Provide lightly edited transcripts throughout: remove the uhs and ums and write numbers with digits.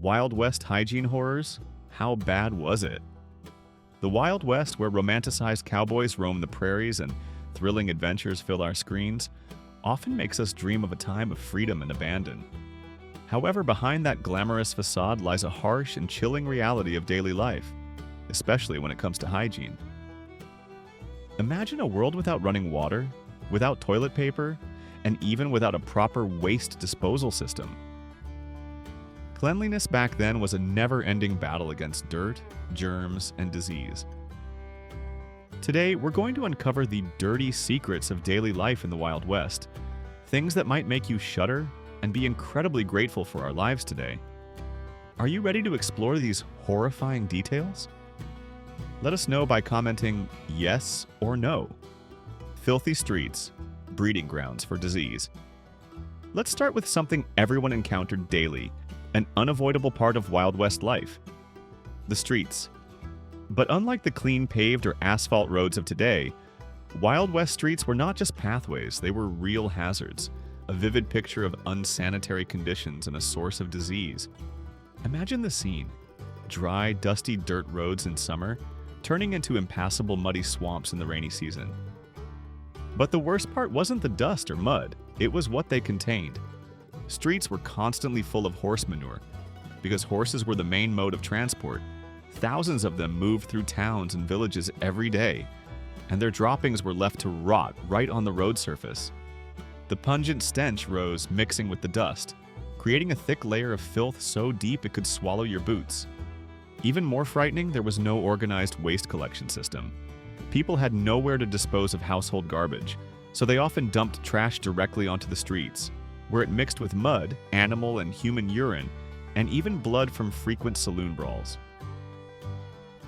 Wild West Hygiene Horrors? How bad was it? The Wild West, where romanticized cowboys roam the prairies and thrilling adventures fill our screens, often makes us dream of a time of freedom and abandon. However, behind that glamorous facade lies a harsh and chilling reality of daily life, especially when it comes to hygiene. Imagine a world without running water, without toilet paper, and even without a proper waste disposal system. Cleanliness back then was a never-ending battle against dirt, germs, and disease. Today, we're going to uncover the dirty secrets of daily life in the Wild West, things that might make you shudder and be incredibly grateful for our lives today. Are you ready to explore these horrifying details? Let us know by commenting yes or no. Filthy streets, breeding grounds for disease. Let's start with something everyone encountered daily, an unavoidable part of Wild West life: the streets. But unlike the clean paved or asphalt roads of today, Wild West streets were not just pathways, they were real hazards, a vivid picture of unsanitary conditions and a source of disease. Imagine the scene: dry, dusty dirt roads in summer, turning into impassable muddy swamps in the rainy season. But the worst part wasn't the dust or mud, it was what they contained. Streets were constantly full of horse manure. Because horses were the main mode of transport, thousands of them moved through towns and villages every day, and their droppings were left to rot right on the road surface. The pungent stench rose, mixing with the dust, creating a thick layer of filth so deep it could swallow your boots. Even more frightening, there was no organized waste collection system. People had nowhere to dispose of household garbage, so they often dumped trash directly onto the streets, where it mixed with mud, animal and human urine, and even blood from frequent saloon brawls.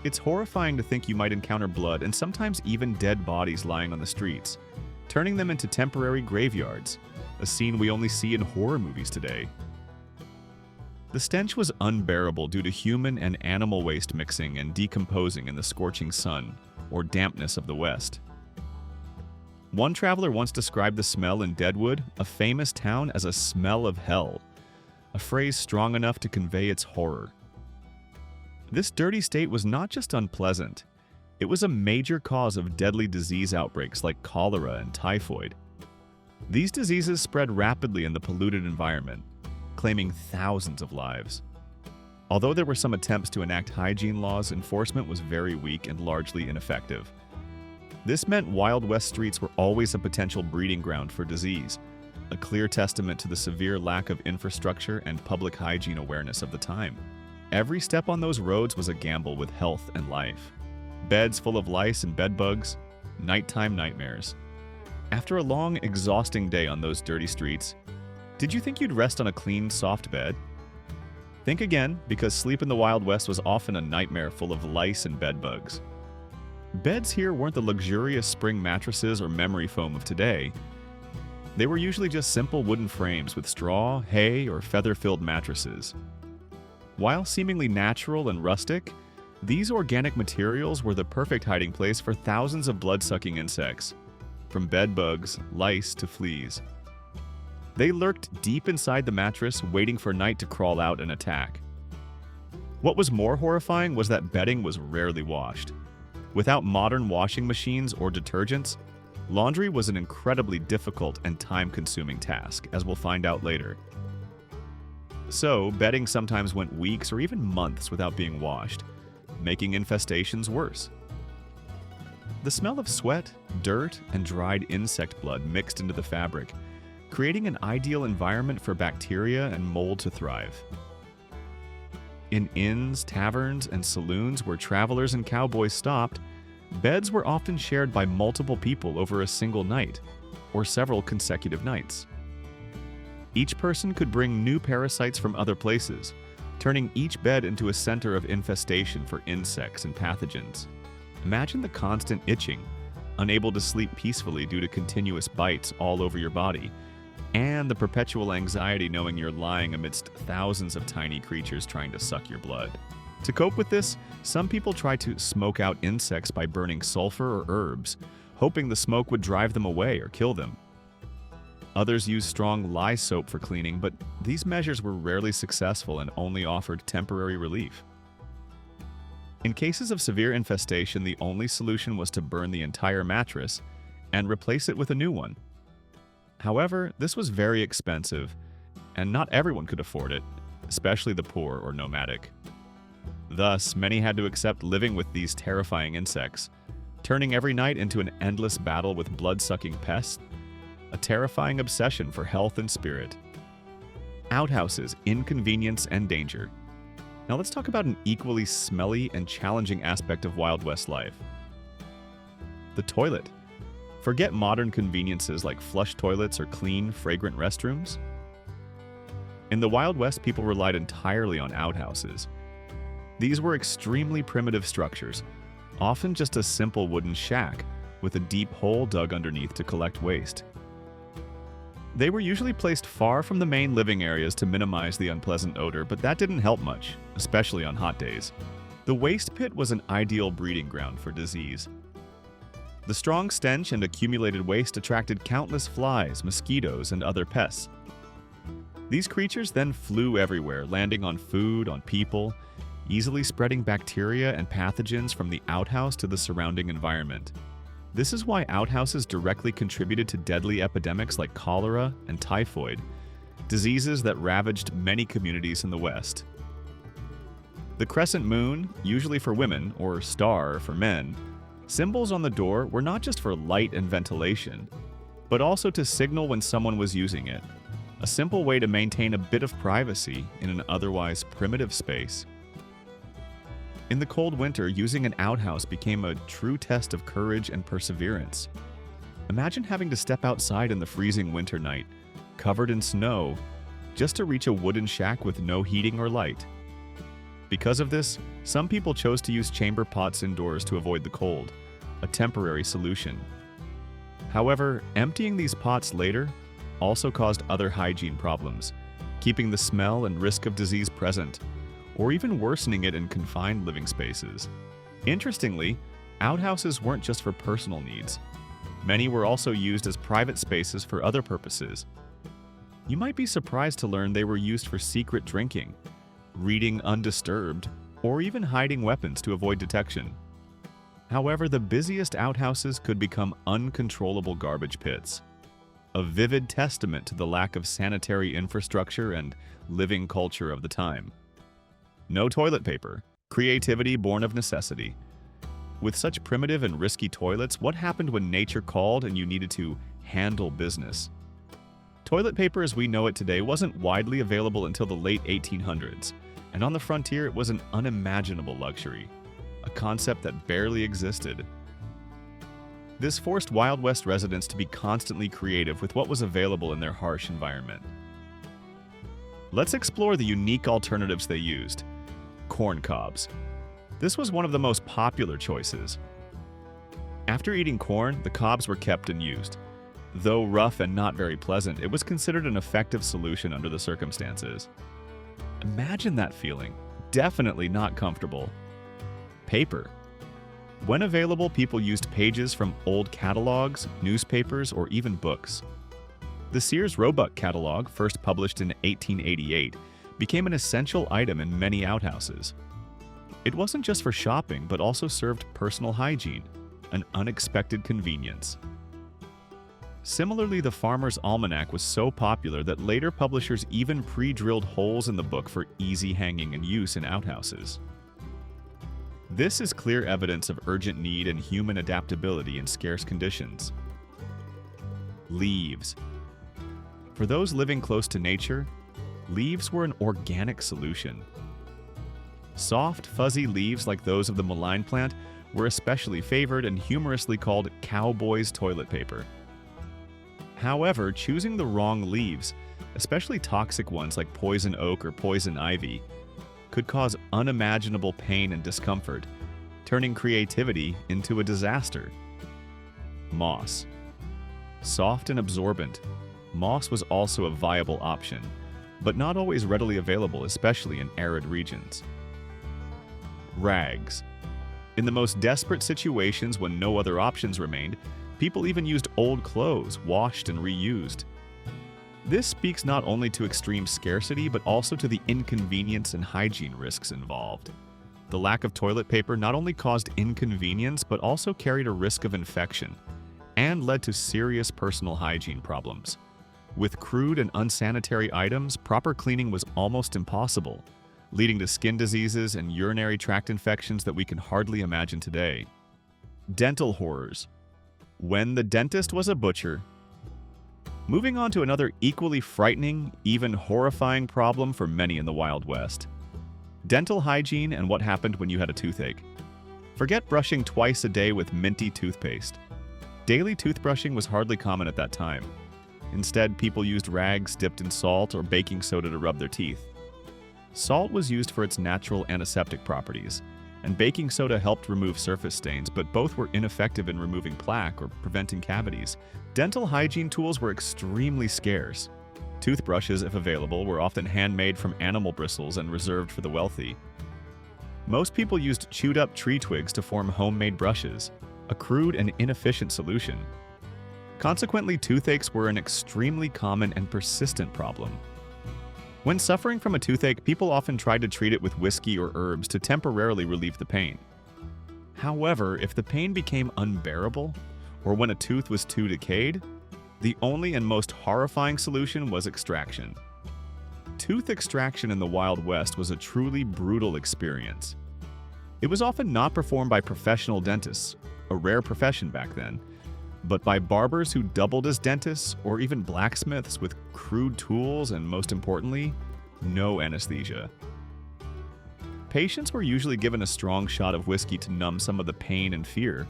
It's horrifying to think you might encounter blood and sometimes even dead bodies lying on the streets, turning them into temporary graveyards, a scene we only see in horror movies today. The stench was unbearable due to human and animal waste mixing and decomposing in the scorching sun, or dampness of the West. One traveler once described the smell in Deadwood, a famous town, as a smell of hell, a phrase strong enough to convey its horror. This dirty state was not just unpleasant, it was a major cause of deadly disease outbreaks like cholera and typhoid. These diseases spread rapidly in the polluted environment, claiming thousands of lives. Although there were some attempts to enact hygiene laws, enforcement was very weak and largely ineffective. This meant Wild West streets were always a potential breeding ground for disease, a clear testament to the severe lack of infrastructure and public hygiene awareness of the time. Every step on those roads was a gamble with health and life. Beds full of lice and bedbugs, nighttime nightmares. After a long, exhausting day on those dirty streets, did you think you'd rest on a clean, soft bed? Think again, because sleep in the Wild West was often a nightmare full of lice and bedbugs. Beds here weren't the luxurious spring mattresses or memory foam of today. They were usually just simple wooden frames with straw, hay, or feather-filled mattresses. While seemingly natural and rustic, these organic materials were the perfect hiding place for thousands of blood-sucking insects, from bedbugs, lice, to fleas. They lurked deep inside the mattress, waiting for night to crawl out and attack. What was more horrifying was that bedding was rarely washed. Without modern washing machines or detergents, laundry was an incredibly difficult and time-consuming task, as we'll find out later. So, bedding sometimes went weeks or even months without being washed, making infestations worse. The smell of sweat, dirt, and dried insect blood mixed into the fabric, creating an ideal environment for bacteria and mold to thrive. In inns, taverns, and saloons where travelers and cowboys stopped, beds were often shared by multiple people over a single night, or several consecutive nights. Each person could bring new parasites from other places, turning each bed into a center of infestation for insects and pathogens. Imagine the constant itching, unable to sleep peacefully due to continuous bites all over your body, and the perpetual anxiety knowing you're lying amidst thousands of tiny creatures trying to suck your blood. To cope with this, some people try to smoke out insects by burning sulfur or herbs, hoping the smoke would drive them away or kill them. Others used strong lye soap for cleaning, but these measures were rarely successful and only offered temporary relief. In cases of severe infestation, the only solution was to burn the entire mattress and replace it with a new one. However, this was very expensive, and not everyone could afford it, especially the poor or nomadic. Thus, many had to accept living with these terrifying insects, turning every night into an endless battle with blood-sucking pests, a terrifying obsession for health and spirit. Outhouses, inconvenience, and danger. Now let's talk about an equally smelly and challenging aspect of Wild West life. The toilet. Forget modern conveniences like flush toilets or clean, fragrant restrooms. In the Wild West, people relied entirely on outhouses. These were extremely primitive structures, often just a simple wooden shack with a deep hole dug underneath to collect waste. They were usually placed far from the main living areas to minimize the unpleasant odor, but that didn't help much, especially on hot days. The waste pit was an ideal breeding ground for disease. The strong stench and accumulated waste attracted countless flies, mosquitoes, and other pests. These creatures then flew everywhere, landing on food, on people, easily spreading bacteria and pathogens from the outhouse to the surrounding environment. This is why outhouses directly contributed to deadly epidemics like cholera and typhoid, diseases that ravaged many communities in the West. The crescent moon, usually for women, or star for men, symbols on the door were not just for light and ventilation, but also to signal when someone was using it, a simple way to maintain a bit of privacy in an otherwise primitive space. In the cold winter, using an outhouse became a true test of courage and perseverance. Imagine having to step outside in the freezing winter night, covered in snow, just to reach a wooden shack with no heating or light. Because of this, some people chose to use chamber pots indoors to avoid the cold, a temporary solution. However, emptying these pots later also caused other hygiene problems, keeping the smell and risk of disease present, or even worsening it in confined living spaces. Interestingly, outhouses weren't just for personal needs. Many were also used as private spaces for other purposes. You might be surprised to learn they were used for secret drinking, reading undisturbed, or even hiding weapons to avoid detection. However, the busiest outhouses could become uncontrollable garbage pits, a vivid testament to the lack of sanitary infrastructure and living culture of the time. No toilet paper. Creativity born of necessity. With such primitive and risky toilets, what happened when nature called and you needed to handle business? Toilet paper as we know it today wasn't widely available until the late 1800s, and on the frontier it was an unimaginable luxury, a concept that barely existed. This forced Wild West residents to be constantly creative with what was available in their harsh environment. Let's explore the unique alternatives they used. Corn cobs. This was one of the most popular choices. After eating corn, the cobs were kept and used. Though rough and not very pleasant, it was considered an effective solution under the circumstances. Imagine that feeling. Definitely not comfortable. Paper. When available, people used pages from old catalogs, newspapers, or even books. The Sears Roebuck catalog, first published in 1888, became an essential item in many outhouses. It wasn't just for shopping, but also served personal hygiene, an unexpected convenience. Similarly, the Farmer's Almanac was so popular that later publishers even pre-drilled holes in the book for easy hanging and use in outhouses. This is clear evidence of urgent need and human adaptability in scarce conditions. Leaves. For those living close to nature, leaves were an organic solution. Soft, fuzzy leaves like those of the mullein plant were especially favored and humorously called cowboys toilet paper. However, choosing the wrong leaves, especially toxic ones like poison oak or poison ivy, could cause unimaginable pain and discomfort, turning creativity into a disaster. Moss. Soft and absorbent, moss was also a viable option, but not always readily available, especially in arid regions. Rags. In the most desperate situations when no other options remained, people even used old clothes, washed and reused. This speaks not only to extreme scarcity, but also to the inconvenience and hygiene risks involved. The lack of toilet paper not only caused inconvenience, but also carried a risk of infection and led to serious personal hygiene problems. With crude and unsanitary items, proper cleaning was almost impossible, leading to skin diseases and urinary tract infections that we can hardly imagine today. Dental horrors. When the dentist was a butcher. Moving on to another equally frightening, even horrifying problem for many in the Wild West. Dental hygiene and what happened when you had a toothache. Forget brushing twice a day with minty toothpaste. Daily toothbrushing was hardly common at that time. Instead, people used rags dipped in salt or baking soda to rub their teeth. Salt was used for its natural antiseptic properties, and baking soda helped remove surface stains, but both were ineffective in removing plaque or preventing cavities. Dental hygiene tools were extremely scarce. Toothbrushes, if available, were often handmade from animal bristles and reserved for the wealthy. Most people used chewed-up tree twigs to form homemade brushes, a crude and inefficient solution. Consequently, toothaches were an extremely common and persistent problem. When suffering from a toothache, people often tried to treat it with whiskey or herbs to temporarily relieve the pain. However, if the pain became unbearable, or when a tooth was too decayed, the only and most horrifying solution was extraction. Tooth extraction in the Wild West was a truly brutal experience. It was often not performed by professional dentists, a rare profession back then, but by barbers who doubled as dentists or even blacksmiths with crude tools and, most importantly, no anesthesia. Patients were usually given a strong shot of whiskey to numb some of the pain and fear.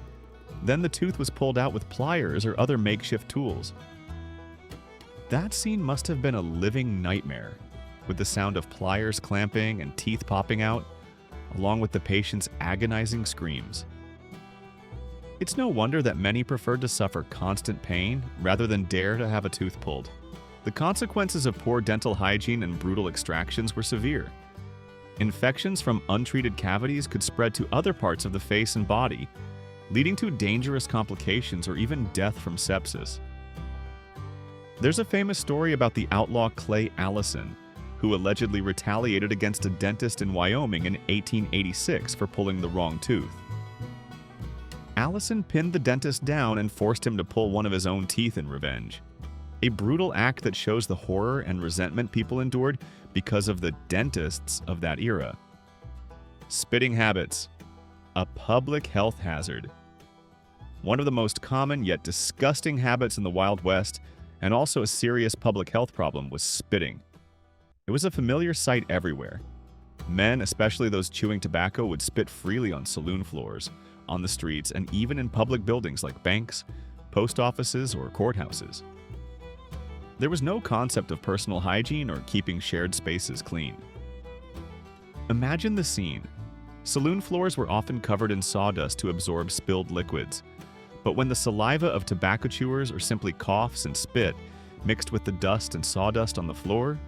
Then the tooth was pulled out with pliers or other makeshift tools. That scene must have been a living nightmare, with the sound of pliers clamping and teeth popping out, along with the patient's agonizing screams. It's no wonder that many preferred to suffer constant pain rather than dare to have a tooth pulled. The consequences of poor dental hygiene and brutal extractions were severe. Infections from untreated cavities could spread to other parts of the face and body, leading to dangerous complications or even death from sepsis. There's a famous story about the outlaw Clay Allison, who allegedly retaliated against a dentist in Wyoming in 1886 for pulling the wrong tooth. Allison pinned the dentist down and forced him to pull one of his own teeth in revenge. A brutal act that shows the horror and resentment people endured because of the dentists of that era. Spitting habits. A public health hazard. One of the most common yet disgusting habits in the Wild West, and also a serious public health problem, was spitting. It was a familiar sight everywhere. Men, especially those chewing tobacco, would spit freely on saloon floors, on the streets, and even in public buildings like banks, post offices, or courthouses. There was no concept of personal hygiene or keeping shared spaces clean. Imagine the scene. Saloon floors were often covered in sawdust to absorb spilled liquids, but when the saliva of tobacco chewers or simply coughs and spit mixed with the dust and sawdust on the floor,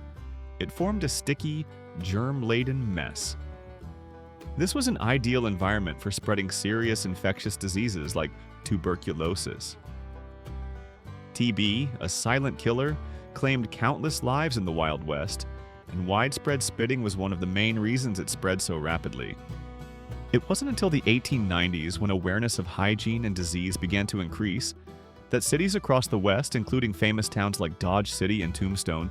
it formed a sticky, germ-laden mess. This was an ideal environment for spreading serious infectious diseases like tuberculosis. TB, a silent killer, claimed countless lives in the Wild West, and widespread spitting was one of the main reasons it spread so rapidly. It wasn't until the 1890s, when awareness of hygiene and disease began to increase, that cities across the West, including famous towns like Dodge City and Tombstone,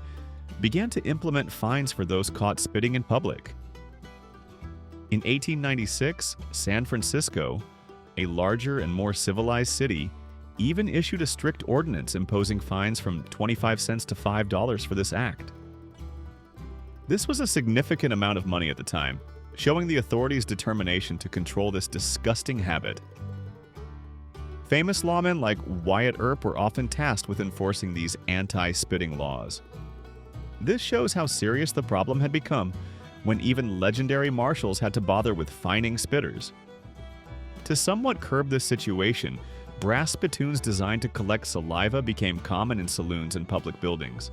began to implement fines for those caught spitting in public. In 1896, San Francisco, a larger and more civilized city, even issued a strict ordinance imposing fines from 25 cents to $5 for this act. This was a significant amount of money at the time, showing the authorities' determination to control this disgusting habit. Famous lawmen like Wyatt Earp were often tasked with enforcing these anti-spitting laws. This shows how serious the problem had become when even legendary marshals had to bother with fining spitters. To somewhat curb this situation, brass spittoons designed to collect saliva became common in saloons and public buildings.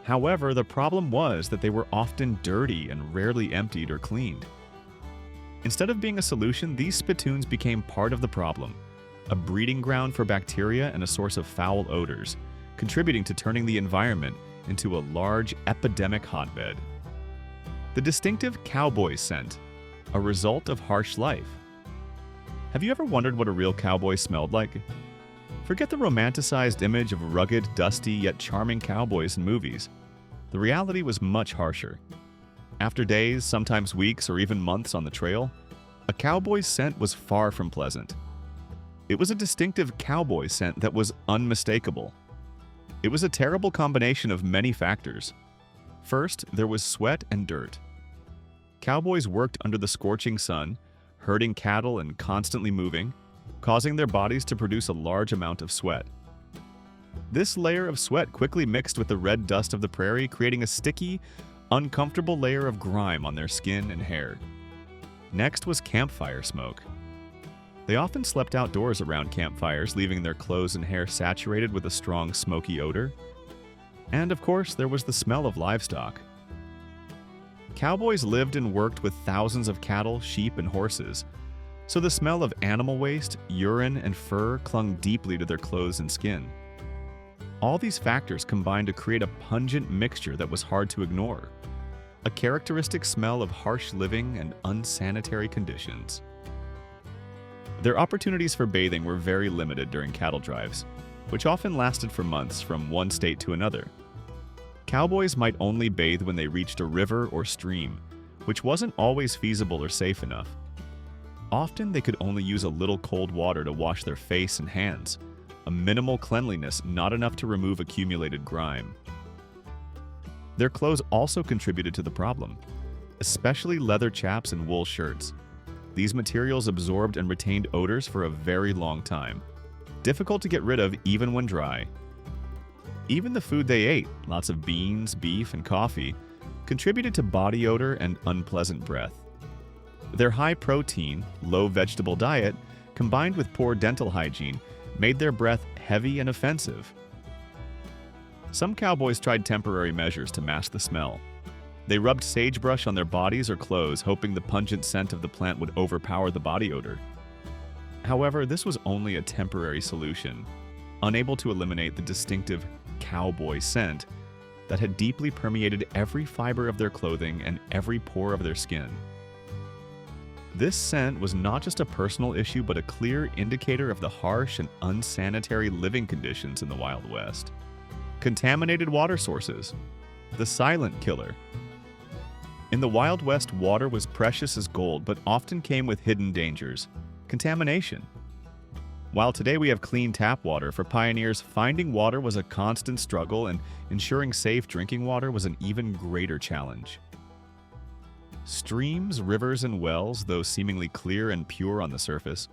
However, the problem was that they were often dirty and rarely emptied or cleaned. Instead of being a solution, these spittoons became part of the problem, a breeding ground for bacteria and a source of foul odors, contributing to turning the environment into a large epidemic hotbed. The distinctive cowboy scent, a result of harsh life. Have you ever wondered what a real cowboy smelled like? Forget the romanticized image of rugged, dusty, yet charming cowboys in movies. The reality was much harsher. After days, sometimes weeks, or even months on the trail, a cowboy's scent was far from pleasant. It was a distinctive cowboy scent that was unmistakable. It was a terrible combination of many factors. First, there was sweat and dirt. Cowboys worked under the scorching sun, herding cattle and constantly moving, causing their bodies to produce a large amount of sweat. This layer of sweat quickly mixed with the red dust of the prairie, creating a sticky, uncomfortable layer of grime on their skin and hair. Next was campfire smoke. They often slept outdoors around campfires, leaving their clothes and hair saturated with a strong, smoky odor. And of course, there was the smell of livestock. Cowboys lived and worked with thousands of cattle, sheep, and horses, so the smell of animal waste, urine, and fur clung deeply to their clothes and skin. All these factors combined to create a pungent mixture that was hard to ignore, a characteristic smell of harsh living and unsanitary conditions. Their opportunities for bathing were very limited during cattle drives, which often lasted for months from one state to another. Cowboys might only bathe when they reached a river or stream, which wasn't always feasible or safe enough. Often they could only use a little cold water to wash their face and hands, a minimal cleanliness not enough to remove accumulated grime. Their clothes also contributed to the problem, especially leather chaps and wool shirts. These materials absorbed and retained odors for a very long time, difficult to get rid of even when dry. Even the food they ate, lots of beans, beef, and coffee, contributed to body odor and unpleasant breath. Their high-protein, low-vegetable diet, combined with poor dental hygiene, made their breath heavy and offensive. Some cowboys tried temporary measures to mask the smell. They rubbed sagebrush on their bodies or clothes, hoping the pungent scent of the plant would overpower the body odor. However, this was only a temporary solution, unable to eliminate the distinctive cowboy scent that had deeply permeated every fiber of their clothing and every pore of their skin. This scent was not just a personal issue, but a clear indicator of the harsh and unsanitary living conditions in the Wild West. Contaminated water sources. The silent killer. In the Wild West, water was precious as gold, but often came with hidden dangers. Contamination. While today we have clean tap water, for pioneers, finding water was a constant struggle, and ensuring safe drinking water was an even greater challenge. Streams, rivers, and wells, though seemingly clear and pure on the surface,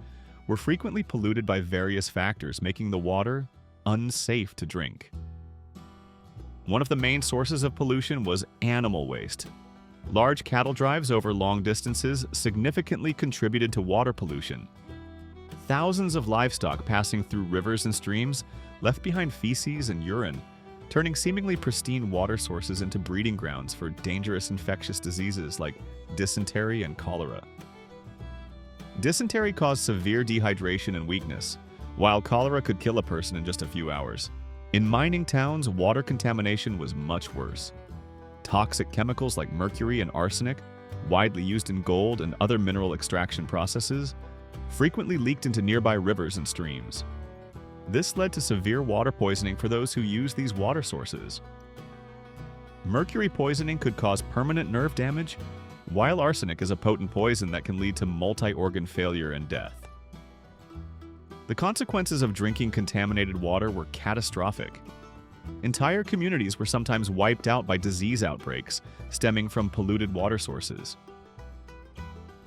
were frequently polluted by various factors, making the water unsafe to drink. One of the main sources of pollution was animal waste. Large cattle drives over long distances significantly contributed to water pollution. Thousands of livestock passing through rivers and streams left behind feces and urine, turning seemingly pristine water sources into breeding grounds for dangerous infectious diseases like dysentery and cholera. Dysentery caused severe dehydration and weakness, while cholera could kill a person in just a few hours. In mining towns, water contamination was much worse. Toxic chemicals like mercury and arsenic, widely used in gold and other mineral extraction processes, frequently leaked into nearby rivers and streams. This led to severe water poisoning for those who used these water sources. Mercury poisoning could cause permanent nerve damage, while arsenic is a potent poison that can lead to multi-organ failure and death. The consequences of drinking contaminated water were catastrophic. Entire communities were sometimes wiped out by disease outbreaks stemming from polluted water sources.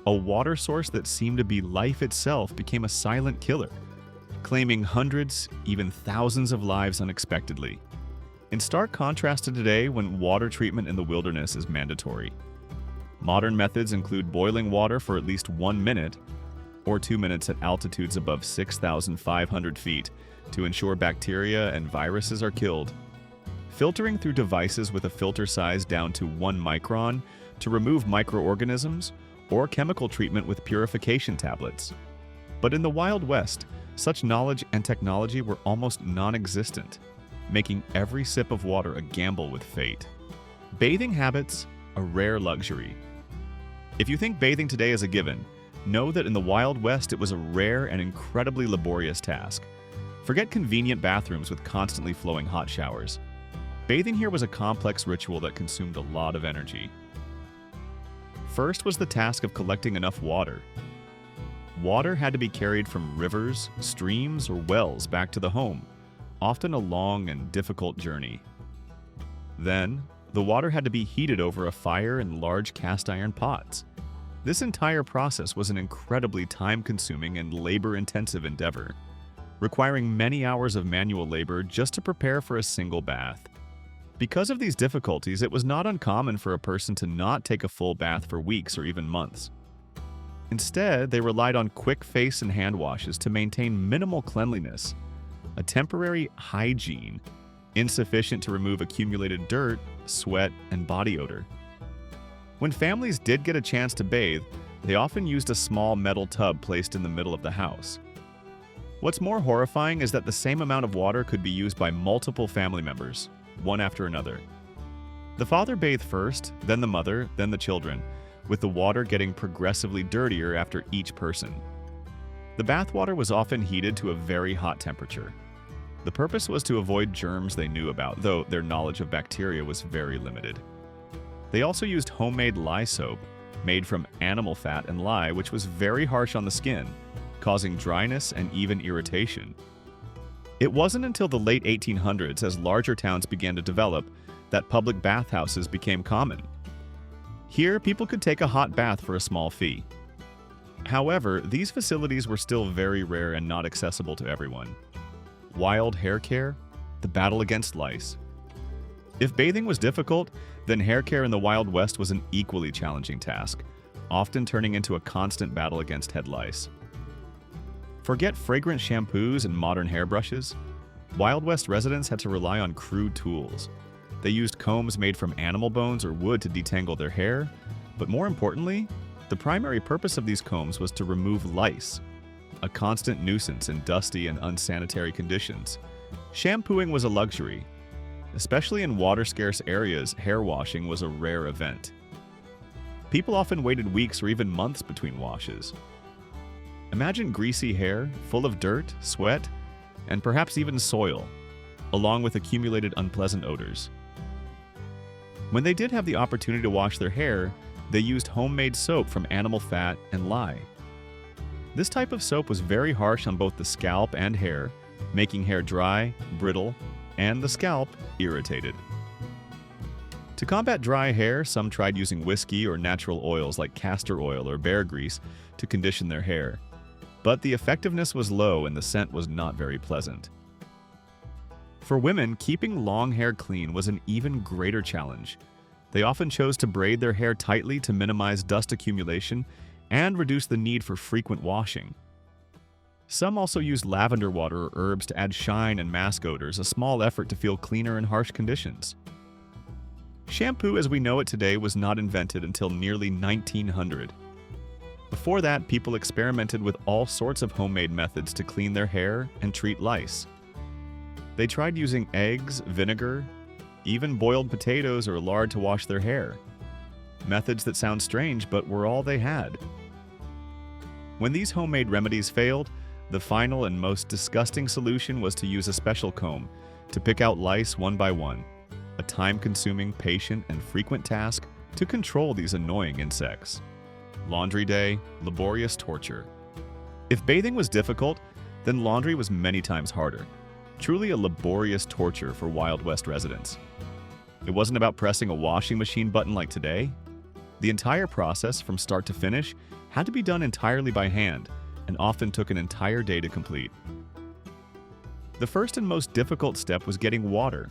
A water source that seemed to be life itself became a silent killer, claiming hundreds, even thousands of lives unexpectedly. In stark contrast to today, when water treatment in the wilderness is mandatory. Modern methods include boiling water for at least 1 minute or 2 minutes at altitudes above 6,500 feet to ensure bacteria and viruses are killed. Filtering through devices with a filter size down to 1 micron to remove microorganisms, or chemical treatment with purification tablets. But in the Wild West, such knowledge and technology were almost non-existent. making every sip of water a gamble with fate. Bathing habits, a rare luxury. If you think bathing today is a given, know that in the Wild West it was a rare and incredibly laborious task. Forget convenient bathrooms with constantly flowing hot showers. Bathing here was a complex ritual that consumed a lot of energy. First was the task of collecting enough water. Water had to be carried from rivers, streams, or wells back to the home, often a long and difficult journey. Then, the water had to be heated over a fire in large cast iron pots. This entire process was an incredibly time-consuming and labor-intensive endeavor, requiring many hours of manual labor just to prepare for a single bath. Because of these difficulties, it was not uncommon for a person to not take a full bath for weeks or even months. Instead, they relied on quick face and hand washes to maintain minimal cleanliness, a temporary hygiene insufficient to remove accumulated dirt, sweat, and body odor. When families did get a chance to bathe, they often used a small metal tub placed in the middle of the house. What's more horrifying is that the same amount of water could be used by multiple family members, one after another. The father bathed first, then the mother, then the children, with the water getting progressively dirtier after each person. The bath water was often heated to a very hot temperature. The purpose was to avoid germs they knew about, though their knowledge of bacteria was very limited. They also used homemade lye soap, made from animal fat and lye, which was very harsh on the skin, causing dryness and even irritation. It wasn't until the late 1800s, as larger towns began to develop, that public bathhouses became common. Here, people could take a hot bath for a small fee. However, these facilities were still very rare and not accessible to everyone. Wild hair care, the battle against lice. If bathing was difficult, then hair care in the Wild West was an equally challenging task, often turning into a constant battle against head lice. Forget fragrant shampoos and modern hairbrushes. Wild West residents had to rely on crude tools. They used combs made from animal bones or wood to detangle their hair, but more importantly, the primary purpose of these combs was to remove lice, a constant nuisance in dusty and unsanitary conditions. Shampooing was a luxury. Especially in water-scarce areas, hair washing was a rare event. People often waited weeks or even months between washes. Imagine greasy hair, full of dirt, sweat, and perhaps even soil, along with accumulated unpleasant odors. When they did have the opportunity to wash their hair, they used homemade soap from animal fat and lye. This type of soap was very harsh on both the scalp and hair, making hair dry, brittle, and the scalp irritated. To combat dry hair, some tried using whiskey or natural oils like castor oil or bear grease to condition their hair, but the effectiveness was low and the scent was not very pleasant. For women, keeping long hair clean was an even greater challenge. They often chose to braid their hair tightly to minimize dust accumulation and reduce the need for frequent washing. Some also used lavender water or herbs to add shine and mask odors, a small effort to feel cleaner in harsh conditions. Shampoo as we know it today was not invented until nearly 1900. Before that, people experimented with all sorts of homemade methods to clean their hair and treat lice. They tried using eggs, vinegar, even boiled potatoes or lard to wash their hair. Methods that sound strange, but were all they had. When these homemade remedies failed, the final and most disgusting solution was to use a special comb to pick out lice one by one, a time-consuming, patient, and frequent task to control these annoying insects. Laundry day, laborious torture. If bathing was difficult, then laundry was many times harder. Truly a laborious torture for Wild West residents. It wasn't about pressing a washing machine button like today. The entire process, from start to finish, had to be done entirely by hand, and often took an entire day to complete. The first and most difficult step was getting water.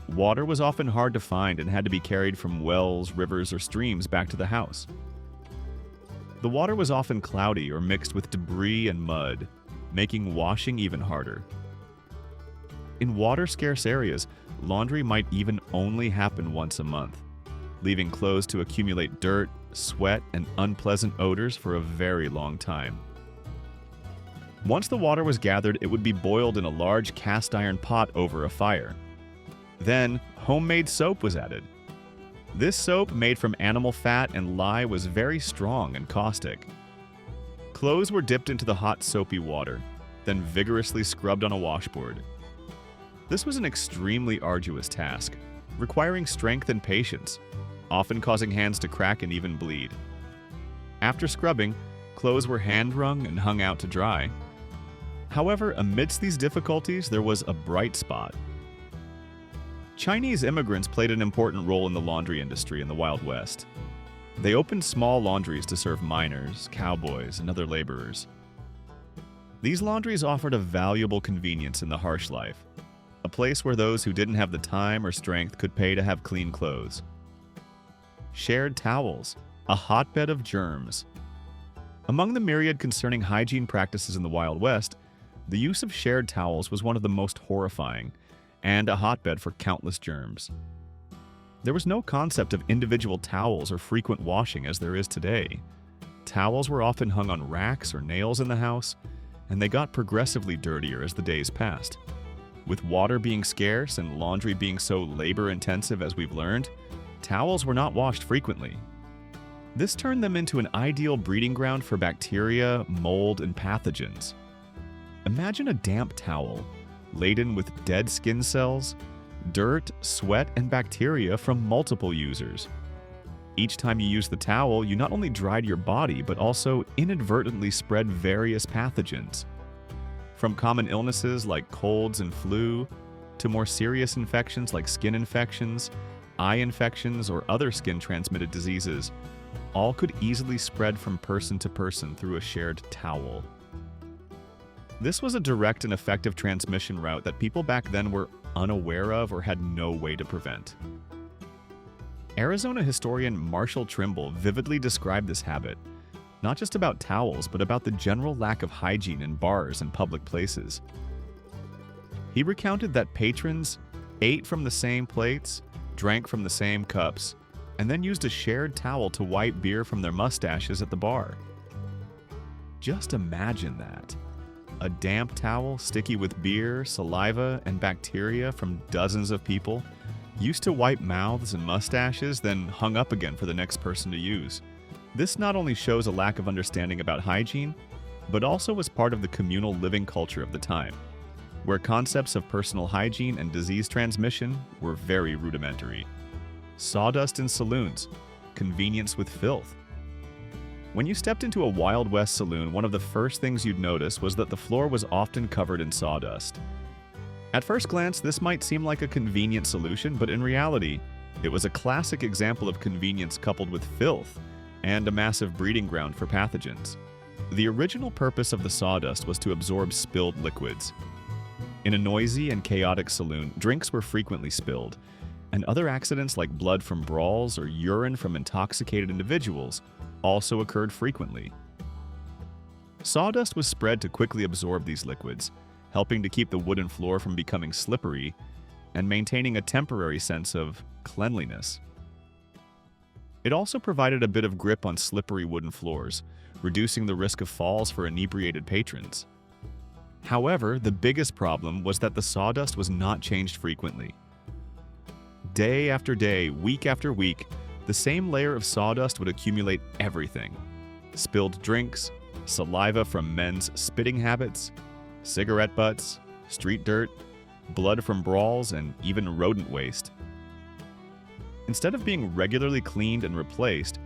Water was often hard to find and had to be carried from wells, rivers, or streams back to the house. The water was often cloudy or mixed with debris and mud, making washing even harder. In water-scarce areas, laundry might even only happen once a month, leaving clothes to accumulate dirt, sweat, and unpleasant odors for a very long time. Once the water was gathered, it would be boiled in a large cast iron pot over a fire. Then, homemade soap was added. This soap, made from animal fat and lye, was very strong and caustic. Clothes were dipped into the hot soapy water, then vigorously scrubbed on a washboard. This was an extremely arduous task, requiring strength and patience, often causing hands to crack and even bleed. After scrubbing, clothes were hand-wrung and hung out to dry. However, amidst these difficulties, there was a bright spot. Chinese immigrants played an important role in the laundry industry in the Wild West. They opened small laundries to serve miners, cowboys, and other laborers. These laundries offered a valuable convenience in the harsh life, a place where those who didn't have the time or strength could pay to have clean clothes. Shared towels, a hotbed of germs. Among the myriad concerning hygiene practices in the Wild West, the use of shared towels was one of the most horrifying, and a hotbed for countless germs. There was no concept of individual towels or frequent washing as there is today. Towels were often hung on racks or nails in the house, and they got progressively dirtier as the days passed. With water being scarce and laundry being so labor-intensive as we've learned, towels were not washed frequently. This turned them into an ideal breeding ground for bacteria, mold, and pathogens. Imagine a damp towel, laden with dead skin cells, dirt, sweat, and bacteria from multiple users. Each time you used the towel, you not only dried your body, but also inadvertently spread various pathogens. From common illnesses like colds and flu, to more serious infections like skin infections, eye infections, or other skin-transmitted diseases, all could easily spread from person to person through a shared towel. This was a direct and effective transmission route that people back then were unaware of or had no way to prevent. Arizona historian Marshall Trimble vividly described this habit, not just about towels, but about the general lack of hygiene in bars and public places. He recounted that patrons ate from the same plates, drank from the same cups, and then used a shared towel to wipe beer from their mustaches at the bar. Just imagine that. A damp towel sticky with beer, saliva, and bacteria from dozens of people, used to wipe mouths and mustaches, then hung up again for the next person to use. This not only shows a lack of understanding about hygiene, but also was part of the communal living culture of the time, where concepts of personal hygiene and disease transmission were very rudimentary. Sawdust in saloons, convenience with filth. When you stepped into a Wild West saloon, one of the first things you'd notice was that the floor was often covered in sawdust. At first glance, this might seem like a convenient solution, but in reality, it was a classic example of convenience coupled with filth and a massive breeding ground for pathogens. The original purpose of the sawdust was to absorb spilled liquids. In a noisy and chaotic saloon, drinks were frequently spilled, and other accidents like blood from brawls or urine from intoxicated individuals also occurred frequently. Sawdust was spread to quickly absorb these liquids, helping to keep the wooden floor from becoming slippery and maintaining a temporary sense of cleanliness. It also provided a bit of grip on slippery wooden floors, reducing the risk of falls for inebriated patrons. However, the biggest problem was that the sawdust was not changed frequently. Day after day, week after week, the same layer of sawdust would accumulate everything: spilled drinks, saliva from men's spitting habits, cigarette butts, street dirt, blood from brawls, and even rodent waste. Instead of being regularly cleaned and replaced,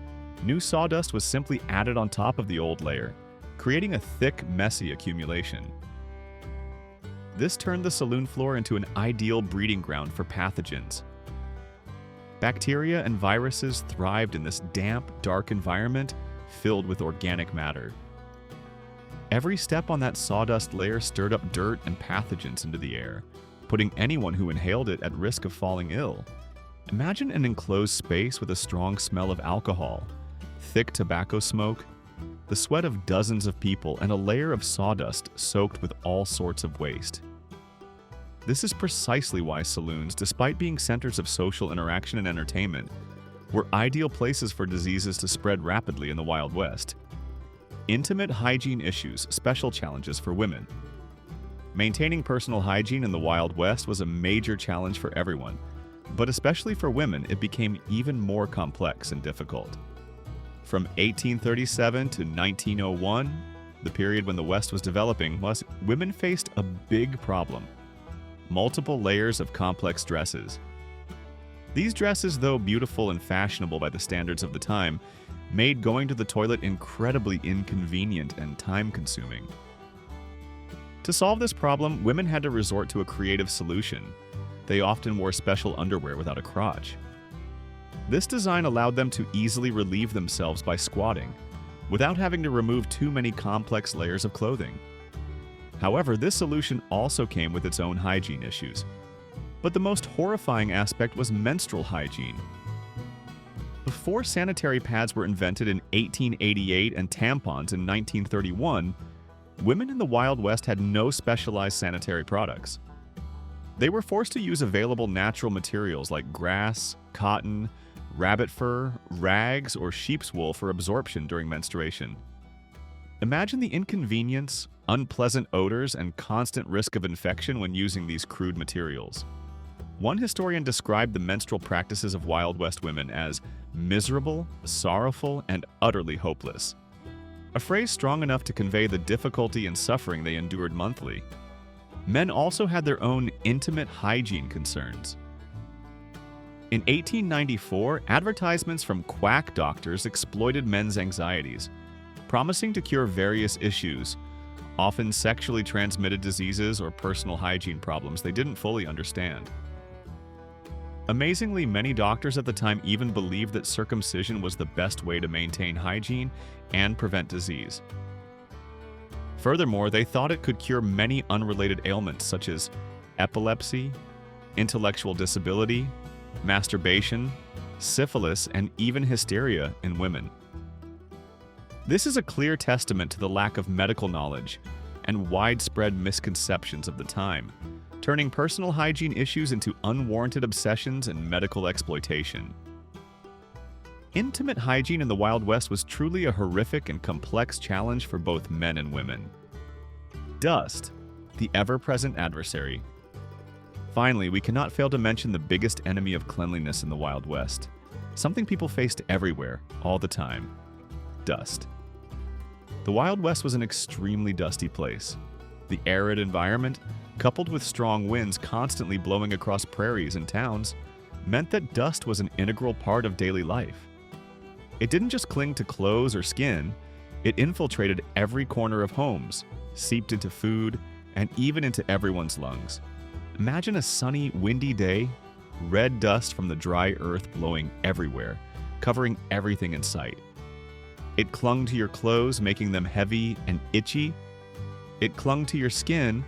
new sawdust was simply added on top of the old layer, creating a thick, messy accumulation. This turned the saloon floor into an ideal breeding ground for pathogens. Bacteria and viruses thrived in this damp, dark environment filled with organic matter. Every step on that sawdust layer stirred up dirt and pathogens into the air, putting anyone who inhaled it at risk of falling ill. Imagine an enclosed space with a strong smell of alcohol, thick tobacco smoke, the sweat of dozens of people, and a layer of sawdust soaked with all sorts of waste. This is precisely why saloons, despite being centers of social interaction and entertainment, were ideal places for diseases to spread rapidly in the Wild West. Intimate hygiene issues, special challenges for women. Maintaining personal hygiene in the Wild West was a major challenge for everyone, but especially for women, it became even more complex and difficult. From 1837 to 1901, the period when the West was developing, women faced a big problem: multiple layers of complex dresses. These dresses, though beautiful and fashionable by the standards of the time, made going to the toilet incredibly inconvenient and time-consuming. To solve this problem, women had to resort to a creative solution. They often wore special underwear without a crotch. This design allowed them to easily relieve themselves by squatting, without having to remove too many complex layers of clothing. However, this solution also came with its own hygiene issues. But the most horrifying aspect was menstrual hygiene. Before sanitary pads were invented in 1888 and tampons in 1931, women in the Wild West had no specialized sanitary products. They were forced to use available natural materials like grass, cotton, rabbit fur, rags, or sheep's wool for absorption during menstruation. Imagine the inconvenience, unpleasant odors, and constant risk of infection when using these crude materials. One historian described the menstrual practices of Wild West women as miserable, sorrowful, and utterly hopeless. A phrase strong enough to convey the difficulty and suffering they endured monthly. Men also had their own intimate hygiene concerns. In 1894, advertisements from quack doctors exploited men's anxieties, promising to cure various issues, often sexually transmitted diseases or personal hygiene problems they didn't fully understand. Amazingly, many doctors at the time even believed that circumcision was the best way to maintain hygiene and prevent disease. Furthermore, they thought it could cure many unrelated ailments such as epilepsy, intellectual disability, masturbation, syphilis, and even hysteria in women. This is a clear testament to the lack of medical knowledge and widespread misconceptions of the time, turning personal hygiene issues into unwarranted obsessions and medical exploitation. Intimate hygiene in the Wild West was truly a horrific and complex challenge for both men and women. Dust, the ever-present adversary. Finally, we cannot fail to mention the biggest enemy of cleanliness in the Wild West, something people faced everywhere, all the time: dust. The Wild West was an extremely dusty place. The arid environment, coupled with strong winds constantly blowing across prairies and towns, meant that dust was an integral part of daily life. It didn't just cling to clothes or skin, it infiltrated every corner of homes, seeped into food, and even into everyone's lungs. Imagine a sunny, windy day, red dust from the dry earth blowing everywhere, covering everything in sight. It clung to your clothes, making them heavy and itchy. It clung to your skin,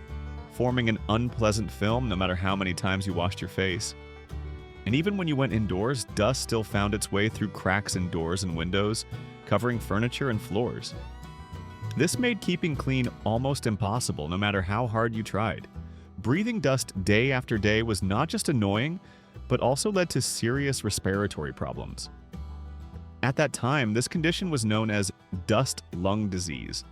forming an unpleasant film no matter how many times you washed your face. And even when you went indoors, dust still found its way through cracks in doors and windows, covering furniture and floors. This made keeping clean almost impossible no matter how hard you tried. Breathing dust day after day was not just annoying, but also led to serious respiratory problems. At that time, this condition was known as dust lung disease,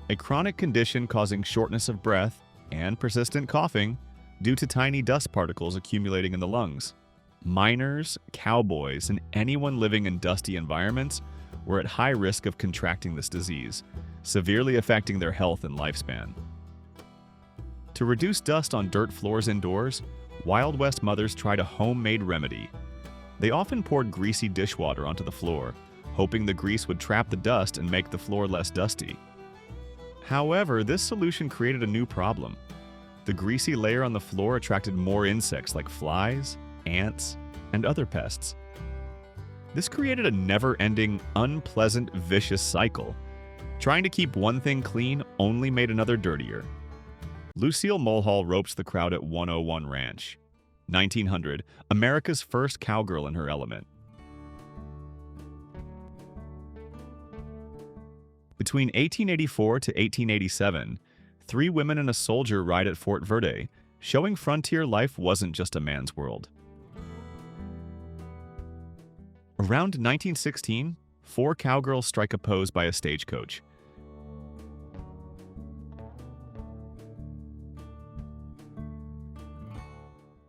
a chronic condition causing shortness of breath and persistent coughing due to tiny dust particles accumulating in the lungs. Miners, cowboys, and anyone living in dusty environments were at high risk of contracting this disease, severely affecting their health and lifespan. To reduce dust on dirt floors indoors, Wild West mothers tried a homemade remedy. They often poured greasy dishwater onto the floor, hoping the grease would trap the dust and make the floor less dusty. However, this solution created a new problem. The greasy layer on the floor attracted more insects like flies, ants, and other pests. This created a never-ending, unpleasant, vicious cycle. Trying to keep one thing clean only made another dirtier. Lucille Mulhall ropes the crowd at 101 Ranch. 1900, America's first cowgirl in her element. Between 1884 to 1887, 3 women and a soldier ride at Fort Verde, showing frontier life wasn't just a man's world. Around 1916, 4 cowgirls strike a pose by a stagecoach.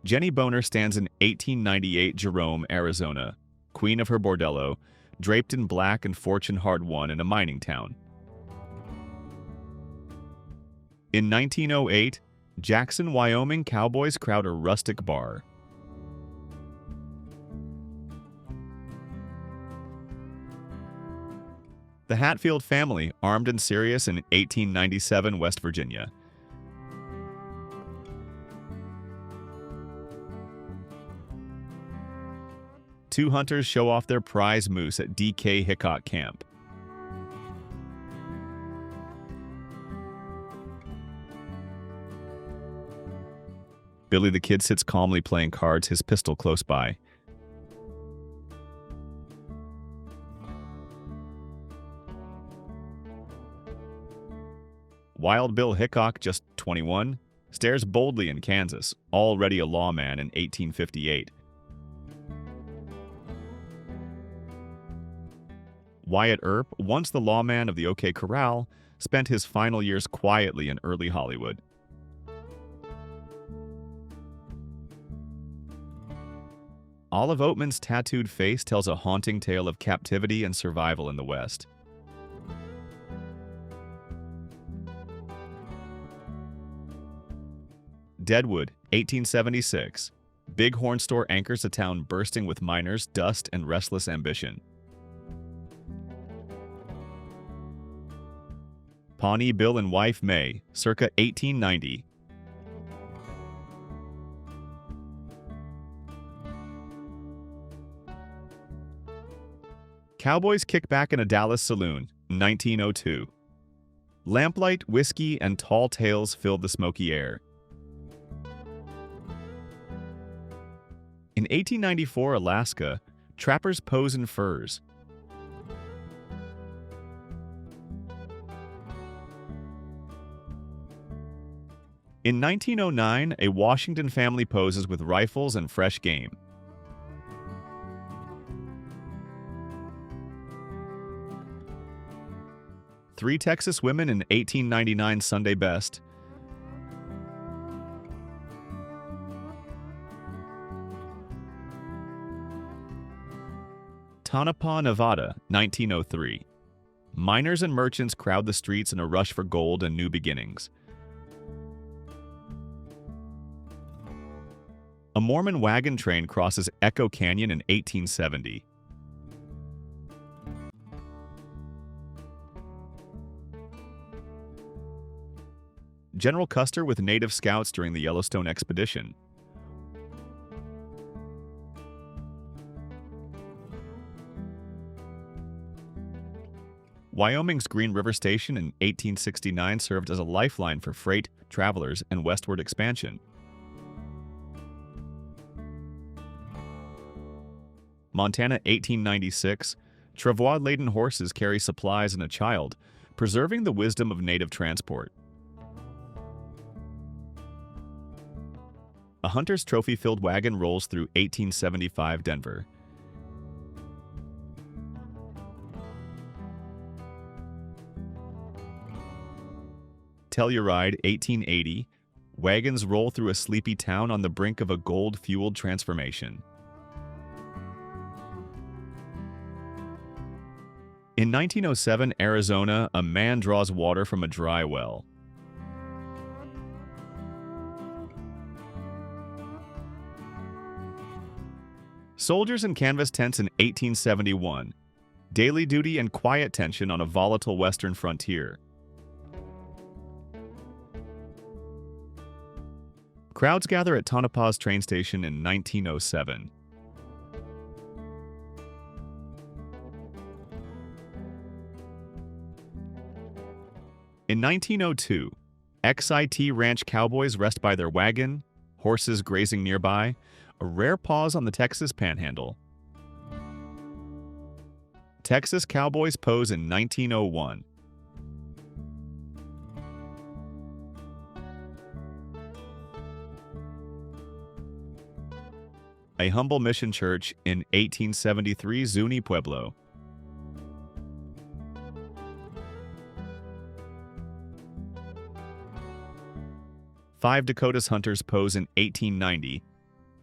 Jenny Boner stands in 1898 Jerome, Arizona, queen of her bordello, draped in black and fortune hard-won in a mining town. In 1908, Jackson, Wyoming cowboys crowd a rustic bar. The Hatfield family, armed and serious in 1897 West Virginia. Two hunters show off their prize moose at D.K. Hickok Camp. Billy the Kid sits calmly playing cards, his pistol close by. Wild Bill Hickok, just 21, stares boldly in Kansas, already a lawman in 1858. Wyatt Earp, once the lawman of the OK Corral, spent his final years quietly in early Hollywood. Olive Oatman's tattooed face tells a haunting tale of captivity and survival in the West. Deadwood, 1876. Bighorn store anchors a town bursting with miners, dust, and restless ambition. Pawnee Bill and Wife May, circa 1890. Cowboys kick back in a Dallas saloon, 1902. Lamplight, whiskey, and tall tales filled the smoky air. In 1894 Alaska, trappers pose in furs. In 1909, a Washington family poses with rifles and fresh game. Three Texas women in 1899 Sunday Best. Tonopah, Nevada, 1903. Miners and merchants crowd the streets in a rush for gold and new beginnings. A Mormon wagon train crosses Echo Canyon in 1870. General Custer with native scouts during the Yellowstone expedition. Wyoming's Green River Station in 1869 served as a lifeline for freight, travelers, and westward expansion. Montana, 1896. Travois-laden horses carry supplies and a child, preserving the wisdom of native transport. A hunter's trophy-filled wagon rolls through 1875 Denver. Telluride, 1880. Wagons roll through a sleepy town on the brink of a gold-fueled transformation. In 1907, Arizona, a man draws water from a dry well. Soldiers in canvas tents in 1871. Daily duty and quiet tension on a volatile western frontier. Crowds gather at Tonopah's train station in 1907. In 1902, XIT ranch cowboys rest by their wagon, horses grazing nearby, a rare pause on the Texas Panhandle. Texas cowboys pose in 1901. A humble mission church in 1873 Zuni Pueblo. Five Dakotas hunters pose in 1890.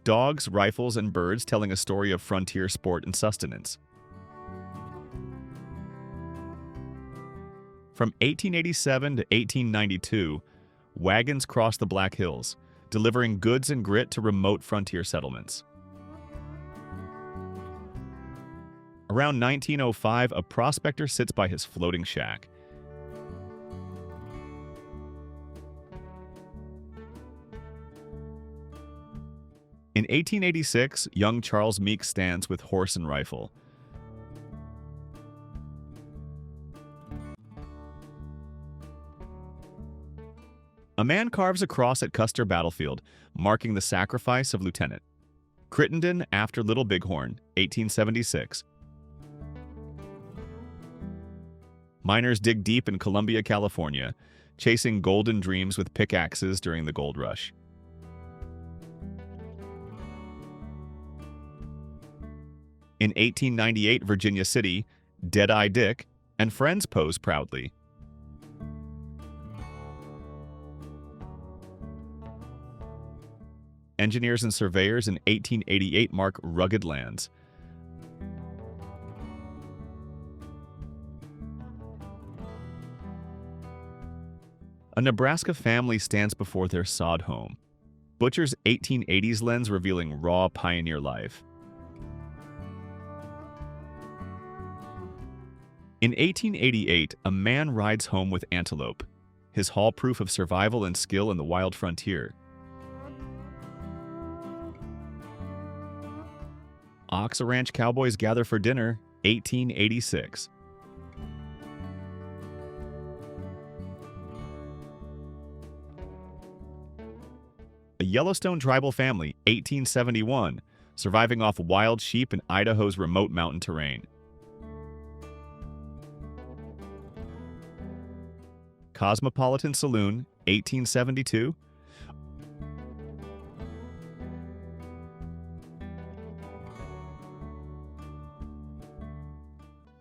dogs, rifles, and birds telling a story of frontier sport and sustenance. From 1887 to 1892, wagons crossed the Black Hills, delivering goods and grit to remote frontier settlements. Around 1905, a prospector sits by his floating shack. In 1886, young Charles Meeks stands with horse and rifle. A man carves a cross at Custer Battlefield, marking the sacrifice of Lieutenant Crittenden after Little Bighorn, 1876. Miners dig deep in Columbia, California, chasing golden dreams with pickaxes during the gold rush. In 1898, Virginia City, Dead-Eye Dick and friends pose proudly. Engineers and surveyors in 1888 mark rugged lands. A Nebraska family stands before their sod home. Butcher's 1880s lens revealing raw pioneer life. In 1888, a man rides home with antelope, his hall proof of survival and skill in the wild frontier. Ox Ranch cowboys gather for dinner, 1886. A Yellowstone tribal family, 1871, surviving off wild sheep in Idaho's remote mountain terrain. Cosmopolitan Saloon, 1872.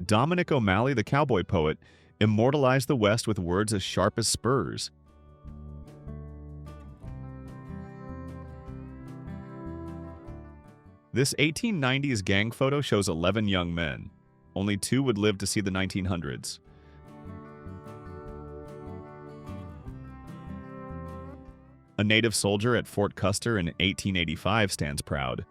Dominic O'Malley, the cowboy poet, immortalized the West with words as sharp as spurs. This 1890s gang photo shows 11 young men. Only 2 would live to see the 1900s. A native soldier at Fort Custer in 1885 stands proud.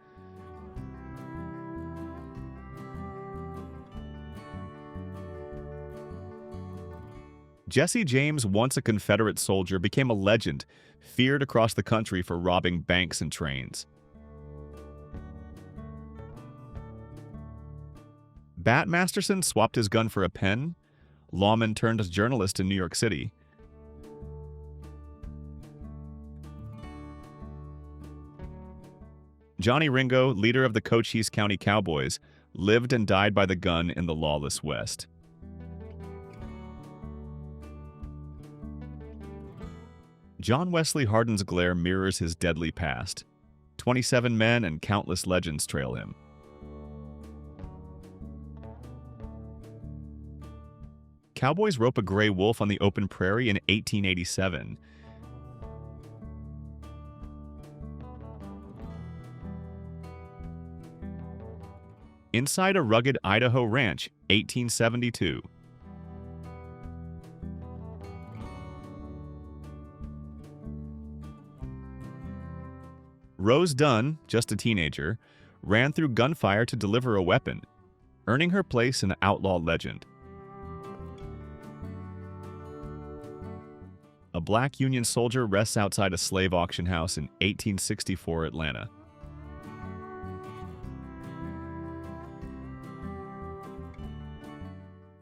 Jesse James, once a Confederate soldier, became a legend, feared across the country for robbing banks and trains. Bat Masterson swapped his gun for a pen. Lawman turned journalist in New York City. Johnny Ringo, leader of the Cochise County Cowboys, lived and died by the gun in the lawless West. John Wesley Hardin's glare mirrors his deadly past. 27 men and countless legends trail him. Cowboys rope a gray wolf on the open prairie in 1887. Inside a rugged Idaho ranch, 1872. Rose Dunn, just a teenager, ran through gunfire to deliver a weapon, earning her place in outlaw legend. A black Union soldier rests outside a slave auction house in 1864 Atlanta.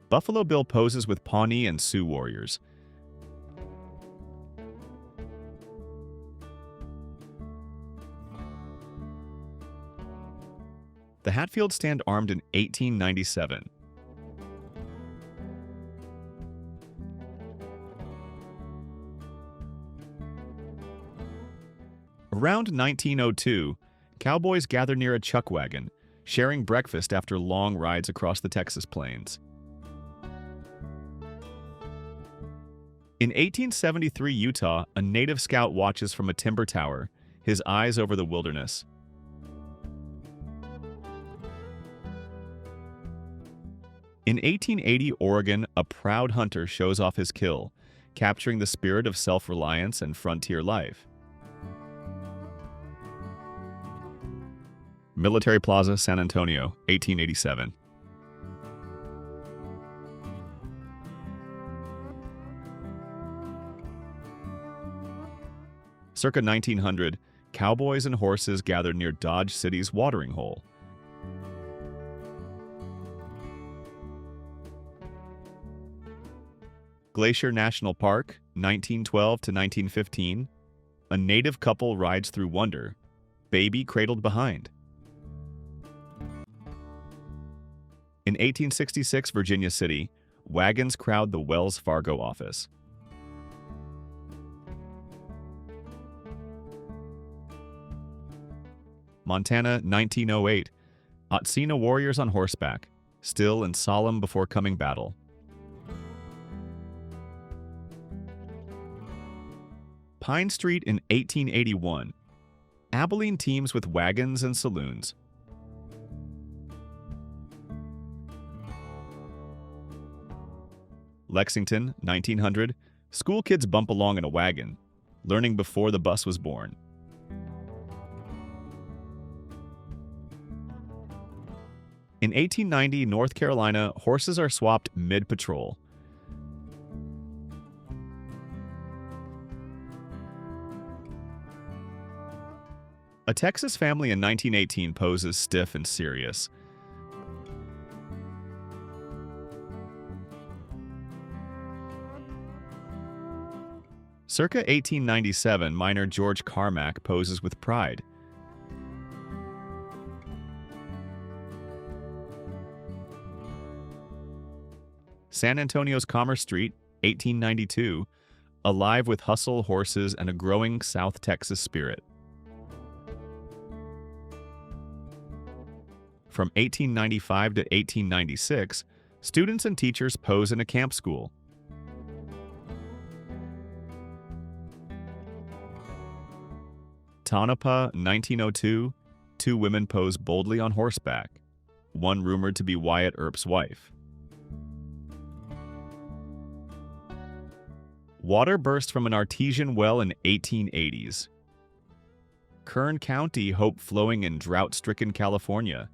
Buffalo Bill poses with Pawnee and Sioux warriors. The Hatfields stand armed in 1897. Around 1902, cowboys gather near a chuck wagon, sharing breakfast after long rides across the Texas plains. In 1873 Utah, a native scout watches from a timber tower, his eyes over the wilderness. In 1880 Oregon, a proud hunter shows off his kill, capturing the spirit of self-reliance and frontier life. Military Plaza, San Antonio, 1887. Circa 1900, cowboys and horses gathered near Dodge City's watering hole. Glacier National Park, 1912 to 1915. A native couple rides through wonder, baby cradled behind. In 1866 Virginia City, wagons crowd the Wells Fargo office. Montana, 1908. Otsina warriors on horseback, still and solemn before coming battle. Pine Street in 1881. Abilene teams with wagons and saloons. Lexington, 1900. School kids bump along in a wagon, learning before the bus was born. In 1890, North Carolina, horses are swapped mid-patrol. A Texas family in 1918 poses stiff and serious. Circa 1897, miner George Carmack poses with pride. San Antonio's Commerce Street, 1892, alive with hustle, horses, and a growing South Texas spirit. From 1895 to 1896, students and teachers pose in a camp school. Tonopah, 1902, two women pose boldly on horseback, one rumored to be Wyatt Earp's wife. Water burst from an artesian well in 1880s. Kern County, hope flowing in drought-stricken California.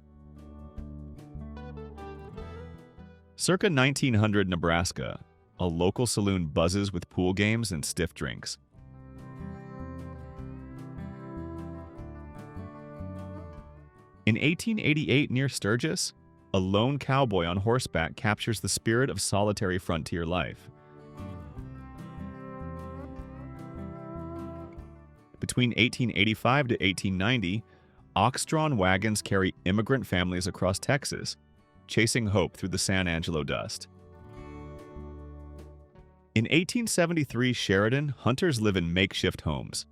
Circa 1900 Nebraska, a local saloon buzzes with pool games and stiff drinks. In 1888 near Sturgis, a lone cowboy on horseback captures the spirit of solitary frontier life. Between 1885 to 1890, ox-drawn wagons carry immigrant families across Texas, chasing hope through the San Angelo dust. In 1873 Sheridan, hunters live in makeshift homes.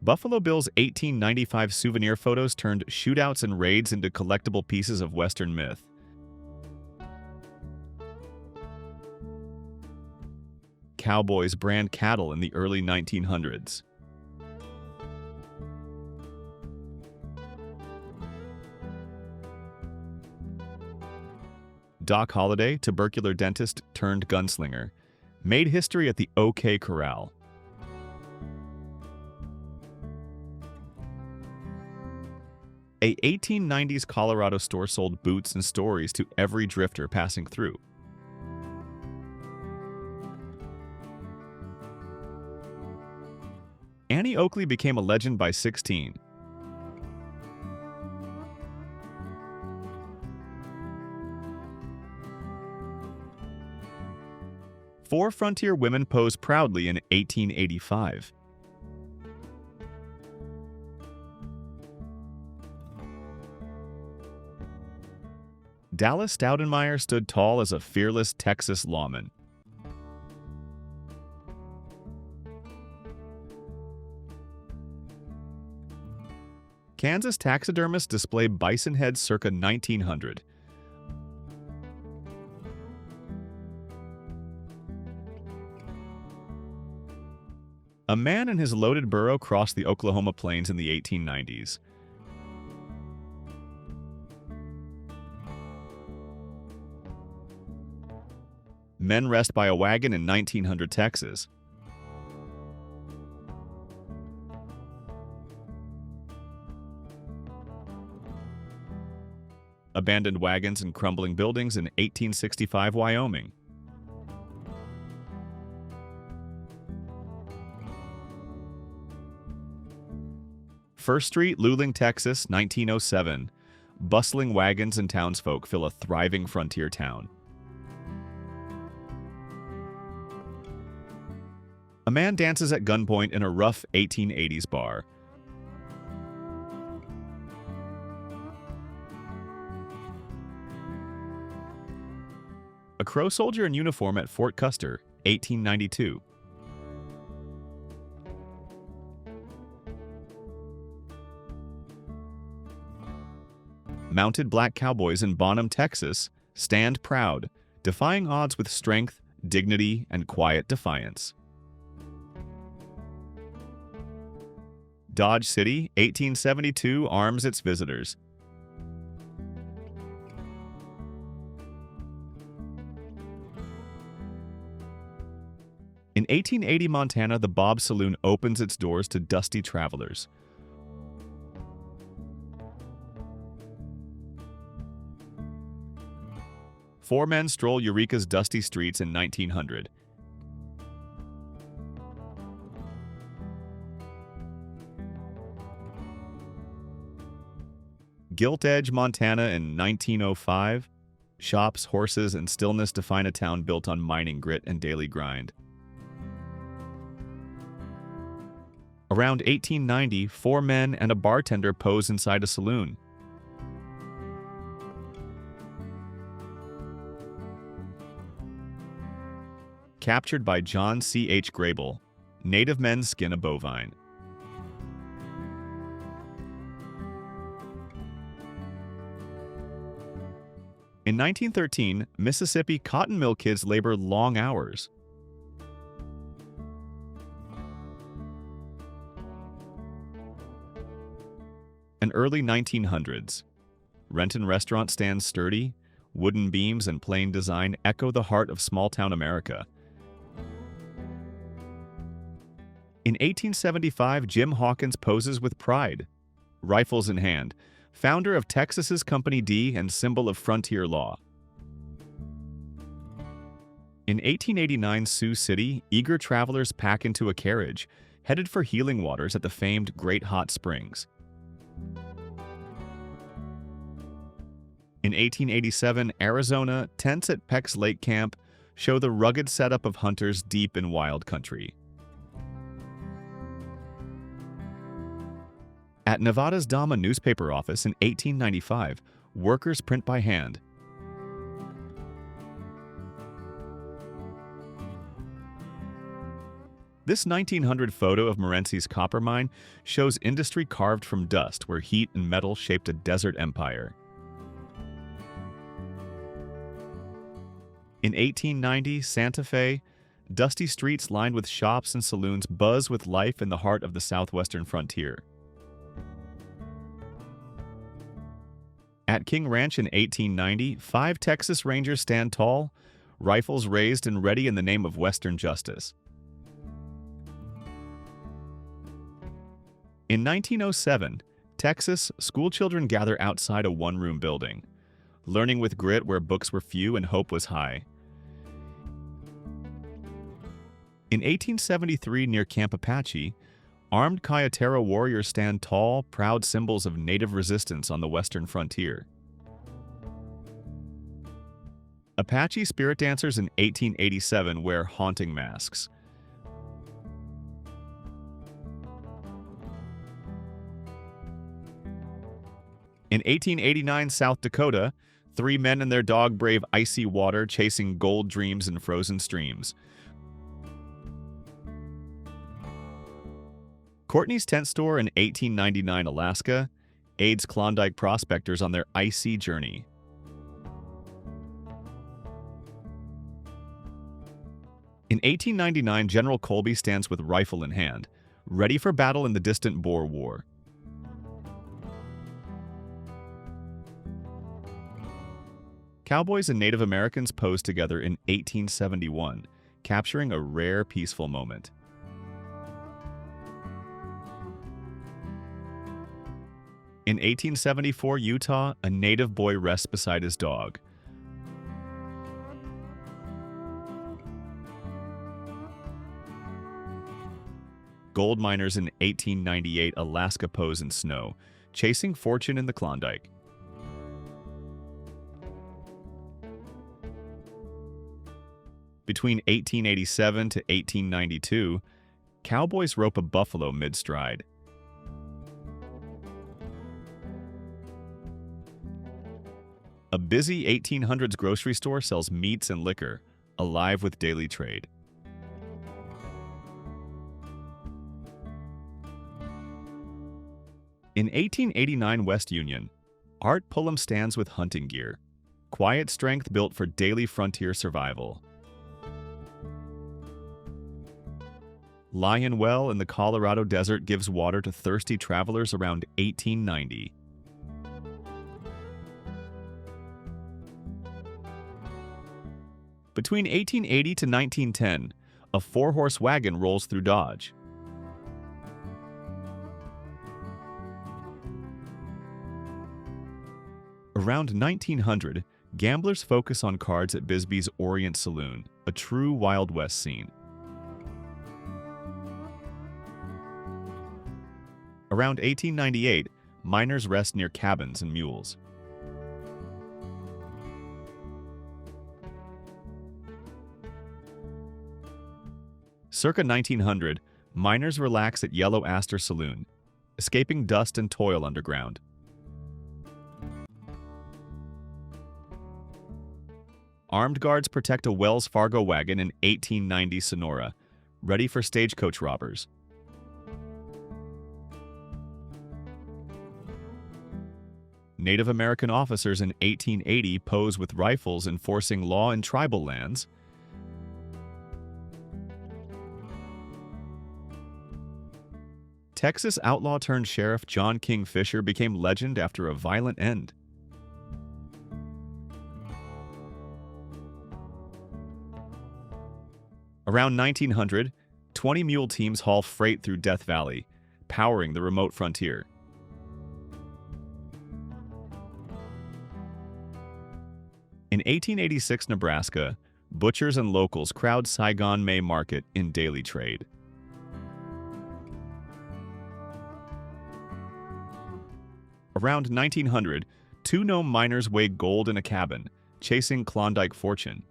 Buffalo Bill's 1895 souvenir photos turned shootouts and raids into collectible pieces of Western myth. Cowboys brand cattle in the early 1900s. Doc Holliday, tubercular dentist turned gunslinger, made history at the OK Corral. A 1890s Colorado store sold boots and stories to every drifter passing through. Annie Oakley became a legend by 16. Four frontier women posed proudly in 1885. Dallas Staudenmeier stood tall as a fearless Texas lawman. Kansas taxidermists display bison heads circa 1900. A man and his loaded burro crossed the Oklahoma plains in the 1890s. Men rest by a wagon in 1900 Texas. Abandoned wagons and crumbling buildings in 1865 Wyoming. First Street, Luling, Texas, 1907. Bustling wagons and townsfolk fill a thriving frontier town. A man dances at gunpoint in a rough 1880s bar. A Crow soldier in uniform at Fort Custer, 1892. Mounted black cowboys in Bonham, Texas, stand proud, defying odds with strength, dignity, and quiet defiance. Dodge City, 1872, arms its visitors. In 1880 Montana, the Bob Saloon opens its doors to dusty travelers. Four men stroll Eureka's dusty streets in 1900. Gilt Edge, Montana in 1905. Shops, horses, and stillness define a town built on mining grit and daily grind. Around 1890, four men and a bartender pose inside a saloon. Captured by John C. H. Grable. Native men skin a bovine. In 1913, Mississippi cotton mill kids labor long hours. And early 1900s. Renton restaurant stands sturdy, wooden beams and plain design echo the heart of small-town America. In 1875, Jim Hawkins poses with pride, rifles in hand, founder of Texas's Company D and symbol of frontier law. In 1889 Sioux City, eager travelers pack into a carriage, headed for healing waters at the famed Great Hot Springs. In 1887, Arizona, tents at Peck's Lake Camp show the rugged setup of hunters deep in wild country. At Nevada's Dama newspaper office in 1895, workers print by hand. This 1900 photo of Morenci's copper mine shows industry carved from dust where heat and metal shaped a desert empire. In 1890, Santa Fe, dusty streets lined with shops and saloons buzz with life in the heart of the southwestern frontier. At King Ranch in 1890, 5 Texas Rangers stand tall, rifles raised and ready in the name of Western justice. In 1907, Texas, schoolchildren gather outside a one-room building, learning with grit where books were few and hope was high. In 1873, near Camp Apache, armed Cayetero warriors stand tall, proud symbols of native resistance on the western frontier. Apache spirit dancers in 1887 wear haunting masks. In 1889 South Dakota, 3 men and their dog brave icy water chasing gold dreams in frozen streams. Courtney's Tent Store in 1899 Alaska aids Klondike prospectors on their icy journey. In 1899, General Colby stands with rifle in hand, ready for battle in the distant Boer War. Cowboys and Native Americans pose together in 1871, capturing a rare peaceful moment. In 1874, Utah, a native boy rests beside his dog. Gold miners in 1898, Alaska pose in snow, chasing fortune in the Klondike. Between 1887 to 1892, cowboys rope a buffalo mid-stride. A busy 1800s grocery store sells meats and liquor, alive with daily trade. In 1889 West Union, Art Pullum stands with hunting gear, quiet strength built for daily frontier survival. Lion Well in the Colorado desert gives water to thirsty travelers around 1890. Between 1880 to 1910, a four-horse wagon rolls through Dodge. Around 1900, gamblers focus on cards at Bisbee's Orient Saloon, a true Wild West scene. Around 1898, miners rest near cabins and mules. Circa 1900, miners relax at Yellow Aster Saloon, escaping dust and toil underground. Armed guards protect a Wells Fargo wagon in 1890 Sonora, ready for stagecoach robbers. Native American officers in 1880 pose with rifles enforcing law in tribal lands. Texas outlaw-turned-sheriff John King Fisher became legend after a violent end. Around 1900, 20 mule teams haul freight through Death Valley, powering the remote frontier. In 1886 Nebraska, butchers and locals crowd Saigon May Market in daily trade. Around 1900, two Nome miners weigh gold in a cabin, chasing Klondike fortune.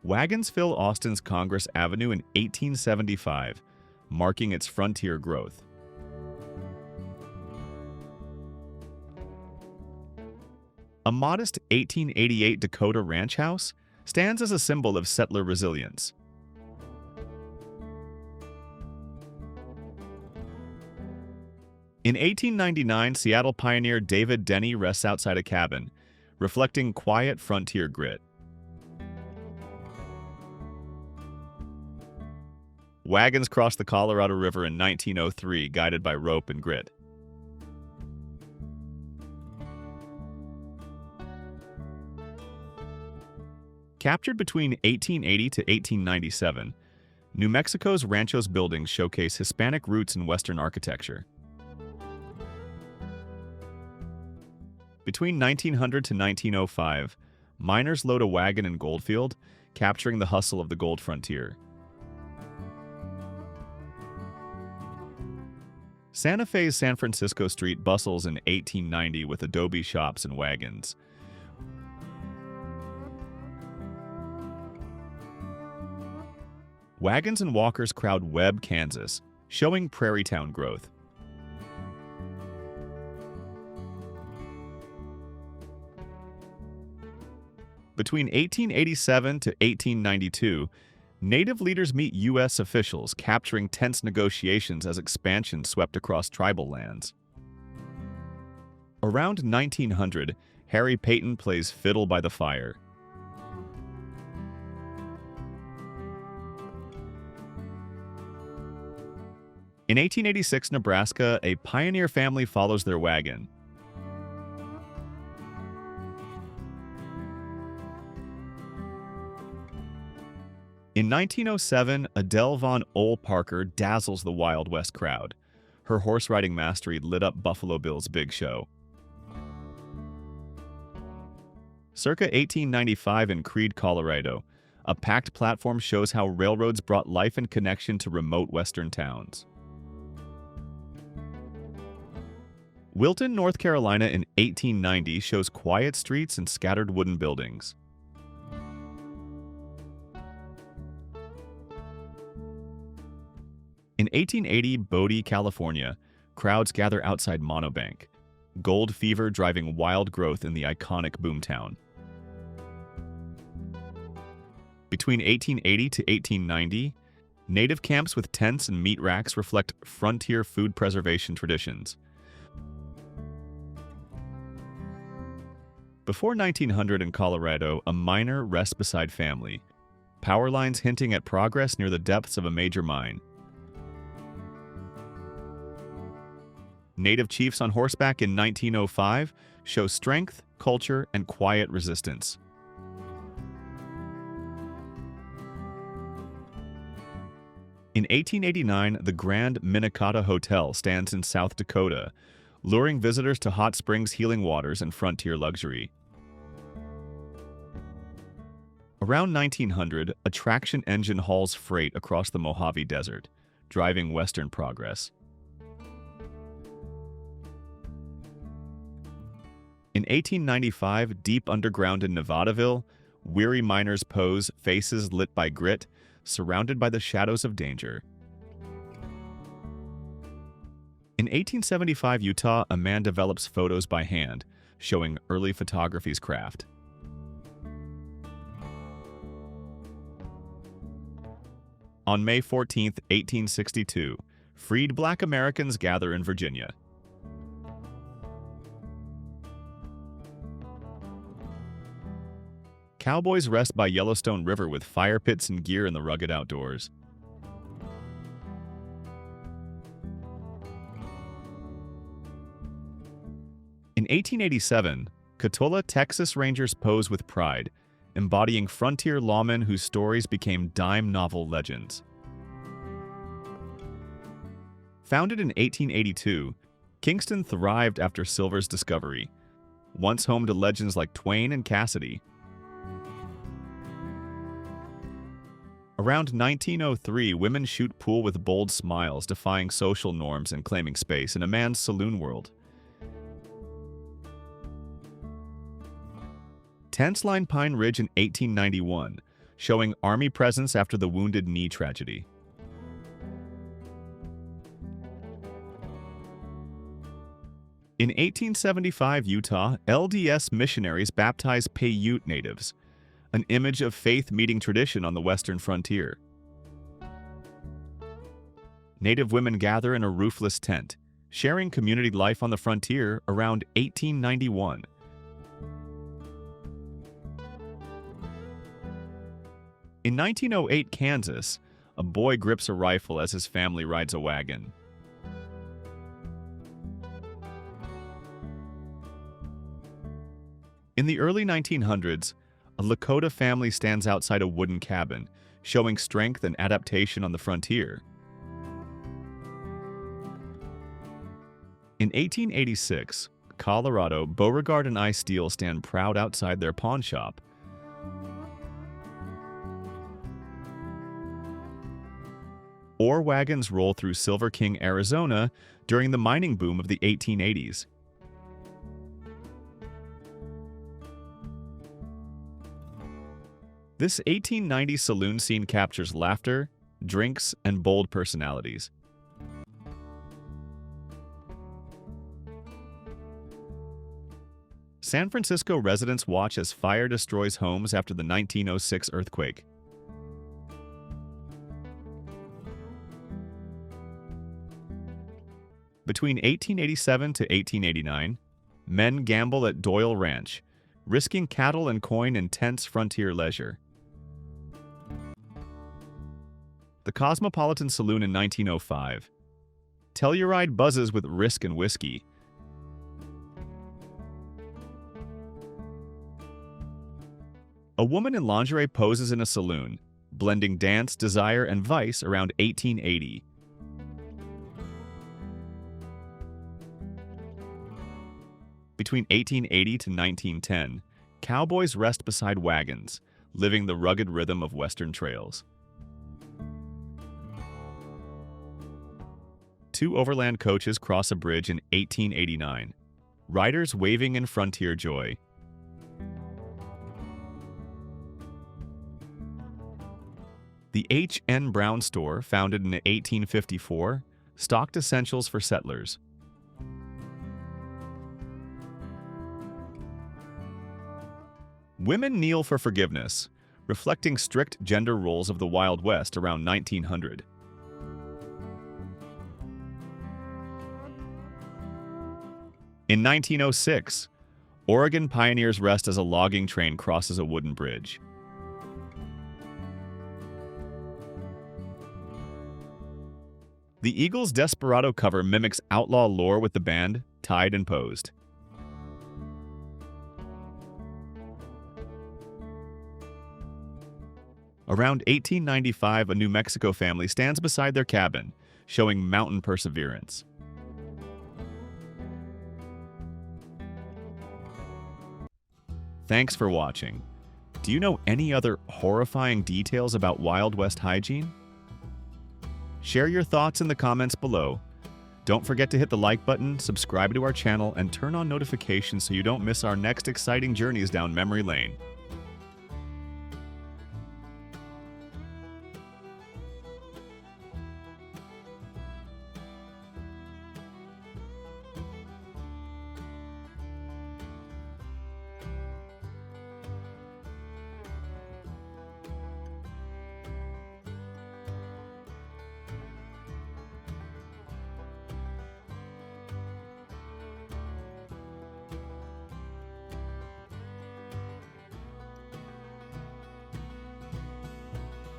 Wagons fill Austin's Congress Avenue in 1875, marking its frontier growth. A modest 1888 Dakota ranch house stands as a symbol of settler resilience. In 1899, Seattle pioneer David Denny rests outside a cabin, reflecting quiet frontier grit. Wagons crossed the Colorado River in 1903, guided by rope and grit. Captured between 1880 to 1897, New Mexico's Ranchos buildings showcase Hispanic roots in Western architecture. Between 1900 to 1905, miners load a wagon in Goldfield, capturing the hustle of the gold frontier. Santa Fe's San Francisco Street bustles in 1890 with adobe shops and wagons. Wagons and walkers crowd Webb, Kansas, showing prairie town growth. Between 1887 to 1892, Native leaders meet U.S. officials, capturing tense negotiations as expansion swept across tribal lands. Around 1900, Harry Payton plays fiddle by the fire. In 1886 Nebraska, a pioneer family follows their wagon. In 1907, Adele von Ohl-Parker dazzles the Wild West crowd. Her horse-riding mastery lit up Buffalo Bill's big show. Circa 1895 in Creede, Colorado, a packed platform shows how railroads brought life and connection to remote western towns. Wilton, North Carolina in 1890 shows quiet streets and scattered wooden buildings. In 1880, Bodie, California, crowds gather outside Monobank, gold fever driving wild growth in the iconic boomtown. Between 1880 to 1890, native camps with tents and meat racks reflect frontier food preservation traditions. Before 1900 in Colorado, a miner rests beside family, power lines hinting at progress near the depths of a major mine. Native chiefs on horseback in 1905 show strength, culture, and quiet resistance. In 1889, the Grand Minnetonka Hotel stands in South Dakota, luring visitors to hot springs, healing waters, and frontier luxury. Around 1900, a traction engine hauls freight across the Mojave Desert, driving western progress. In 1895, deep underground in Nevadaville, weary miners pose, faces lit by grit, surrounded by the shadows of danger. In 1875 Utah, a man develops photos by hand, showing early photography's craft. On May 14, 1862, freed Black Americans gather in Virginia. Cowboys rest by Yellowstone River with fire pits and gear in the rugged outdoors. In 1887, Cotulla, Texas Rangers pose with pride, embodying frontier lawmen whose stories became dime novel legends. Founded in 1882, Kingston thrived after silver's discovery, once home to legends like Twain and Cassidy. Around 1903, women shoot pool with bold smiles, defying social norms and claiming space in a man's saloon world. Tents line Pine Ridge in 1891, showing Army presence after the Wounded Knee tragedy. In 1875 Utah, LDS missionaries baptize Paiute natives, an image of faith meeting tradition on the western frontier. Native women gather in a roofless tent, sharing community life on the frontier around 1891. In 1908 Kansas, a boy grips a rifle as his family rides a wagon. In the early 1900s, a Lakota family stands outside a wooden cabin, showing strength and adaptation on the frontier. In 1886, Colorado, Beauregard and I. Steele stand proud outside their pawn shop. Ore wagons roll through Silver King, Arizona during the mining boom of the 1880s. This 1890 saloon scene captures laughter, drinks, and bold personalities. San Francisco residents watch as fire destroys homes after the 1906 earthquake. Between 1887 to 1889, Men gamble at Doyle Ranch, risking cattle and coin in tense frontier leisure. The Cosmopolitan Saloon in 1905. Telluride buzzes with risk and whiskey. A woman in lingerie poses in a saloon, blending dance, desire, and vice around 1880. Between 1880 to 1910, cowboys rest beside wagons, living the rugged rhythm of Western trails. Two overland coaches cross a bridge in 1889, riders waving in frontier joy. The H. N. Brown store, founded in 1854, stocked essentials for settlers. Women kneel for forgiveness, reflecting strict gender roles of the Wild West around 1900. In 1906, Oregon pioneers rest as a logging train crosses a wooden bridge. The Eagles' Desperado cover mimics outlaw lore with the band tied and posed. Around 1895, a New Mexico family stands beside their cabin, showing mountain perseverance. Thanks for watching. Do you know any other horrifying details about Wild West hygiene? Share your thoughts in the comments below. Don't forget to hit the like button, subscribe to our channel, and turn on notifications so you don't miss our next exciting journeys down memory lane.